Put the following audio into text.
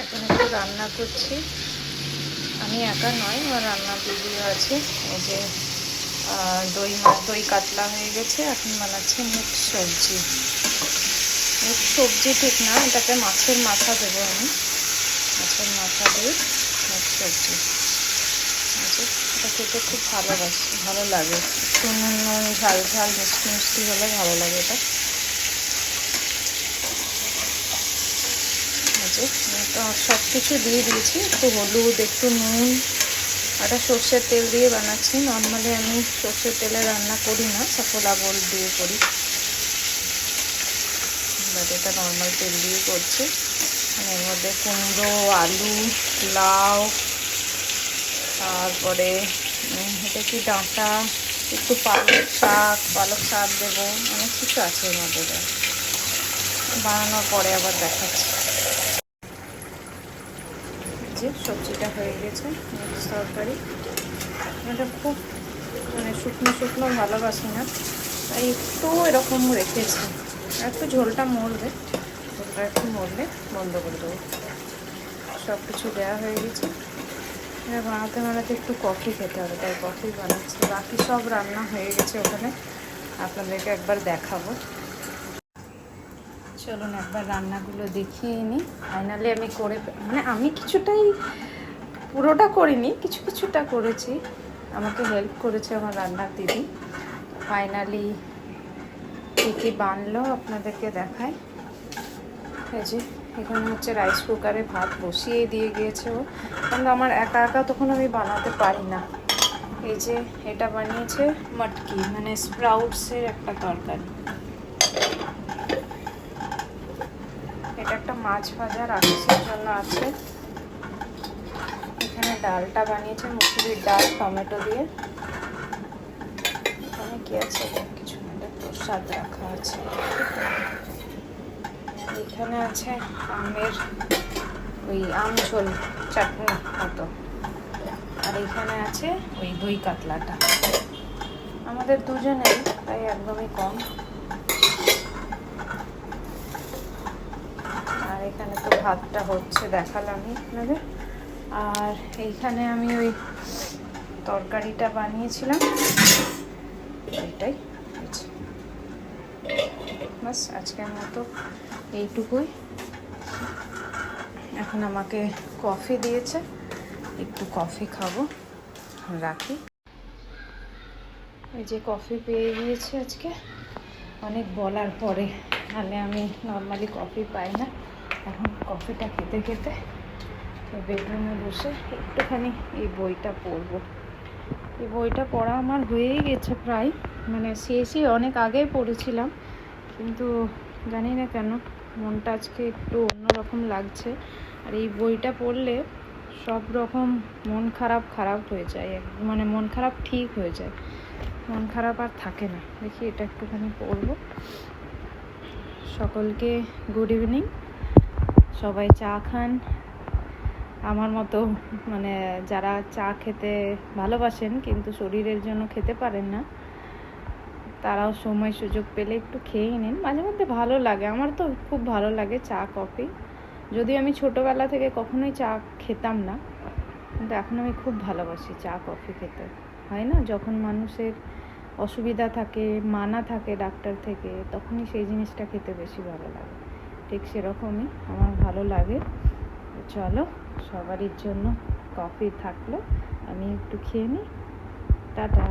এখন একটু রান্না করছি। আমি একা নয়, আমার রান্না দিদিও আছে। এই যে দই কাতলা হয়ে গেছে, এখন বানাচ্ছি মিক্স সবজি। মিক্স সবজি ঠিক না, এটাতে মাছের মাথা দেবো আমি। মাছের মাথা দিয়ে মিক্স সবজি। এটা খেতে খুব ভালো লাগে। একটু নুন ঝাল ঝাল মিষ্টি মিষ্টি হলে ভালো লাগে এটা। সব কিছু দিয়ে দিয়েছি, একটু হলুদ, একটু নুন। এটা সর্ষের তেল দিয়ে বানাচ্ছি। নর্মালি আমি সর্ষের তেলে রান্না করি না, সাফোলা গোল্ড দিয়ে করি, বাট এটা নর্মাল তেল দিয়ে করছি। এর মধ্যে কুমড়ো, আলু, লাউ, তারপরে এটা কি ডাঁটা, একটু পালক শাক দেবো, অনেক কিছু আছে এর মধ্যে। বানানোর পরে আবার দেখাচ্ছি। যে সবজিটা হয়ে গেছে, মিক্স তরকারি। এটা খুব শুকনো শুকনো ভালোবাসি না, তাই একটু এরকম রেখেছি। একটু ঝোলটা মরবে, একটু মরলে বন্ধ করে দেবো। সব কিছু দেওয়া হয়ে গেছে। বানাতে একটু কফি খেতে হবে, তাই কফি বানাচ্ছি। বাকি সব রান্না হয়ে গেছে ওখানে, আপনাদেরকে একবার দেখাবো। চলুন একবার রান্নাগুলো দেখিয়ে নিই। ফাইনালি আমি আমি কিছুটাই, পুরোটা করিনি, কিছুটা করেছি। আমাকে হেল্প করেছে আমার রান্নার দিদি। ফাইনালি কী বানলো আপনাদেরকে দেখায়। এই যে এখানে হচ্ছে রাইস কুকারে ভাত বসিয়ে দিয়ে গিয়েছে ও, কিন্তু আমার একা তখন আমি বানাতে পারি না। এই যে এটা বানিয়েছে মটকি, স্প্রাউটসের একটা তরকারি। এটা একটা মাছ ভাজা রাখিসের জন্য আছে। এখানে ডালটা বানিয়েছে, মুসুরির ডাল টমেটো দিয়ে। এখানে কি আছে? কিছু না, প্রসাদ রাখা আছে। এখানে আছে আমের ওই আমঝোল চাটনি মতো, আর এখানে আছে ওই দই কাতলাটা। আমাদের দুজনেই, তাই একদমই কম। আর এখানে তো ভাতটা হচ্ছে, দেখালামই আপনাদের। আর এইখানে আমি ওই তরকারিটা বানিয়েছিলাম, এটাই বাস। আজকের মতো এইটুকুই। এখন আমাকে কফি দিয়েছে, একটু কফি খাবো, রাখি। এই যে কফি পেয়ে গিয়েছি আজকে, অনেক বলার পরে, নাহলে আমি নর্মালি কফি পাই না। এখন কফিটা খেতে খেতে বেডরুমে বসে একটুখানি এই বইটা পড়বো। এই বইটা পড়া আমার হয়েই গেছে প্রায়, শেষই অনেক আগেই পড়েছিলাম, কিন্তু জানি না কেন মনটা আজকে একটু অন্যরকম লাগছে। আর এই বইটা পড়লে সব রকম মন খারাপ হয়ে যায়, মন খারাপ ঠিক হয়ে যায়, মন খারাপ আর থাকে না। দেখি এটা একটুখানি পড়বো। সকলকে গুড ইভিনিং। সবাই চা খান আমার মতো, যারা চা খেতে ভালোবাসেন কিন্তু শরীরের জন্য খেতে পারেন না, তারাও সময় সুযোগ পেলে একটু খেয়েই নিন। মাঝে মধ্যে ভালো লাগে, আমার তো খুব ভালো লাগে চা কফি। যদিও আমি ছোটোবেলা থেকে কখনোই চা খেতাম না, কিন্তু এখন আমি খুব ভালোবাসি চা কফি খেতে। হয় না, যখন মানুষের অসুবিধা থাকে, মানা থাকে ডাক্তার থেকে, তখনই সেই জিনিসটা খেতে বেশি ভালো লাগে। ঠিক সেরকমই আমার ভালো লাগে। চলো, সবারই জন্য কফি থাকলো, আমি একটু খেয়ে নিই। টাটা।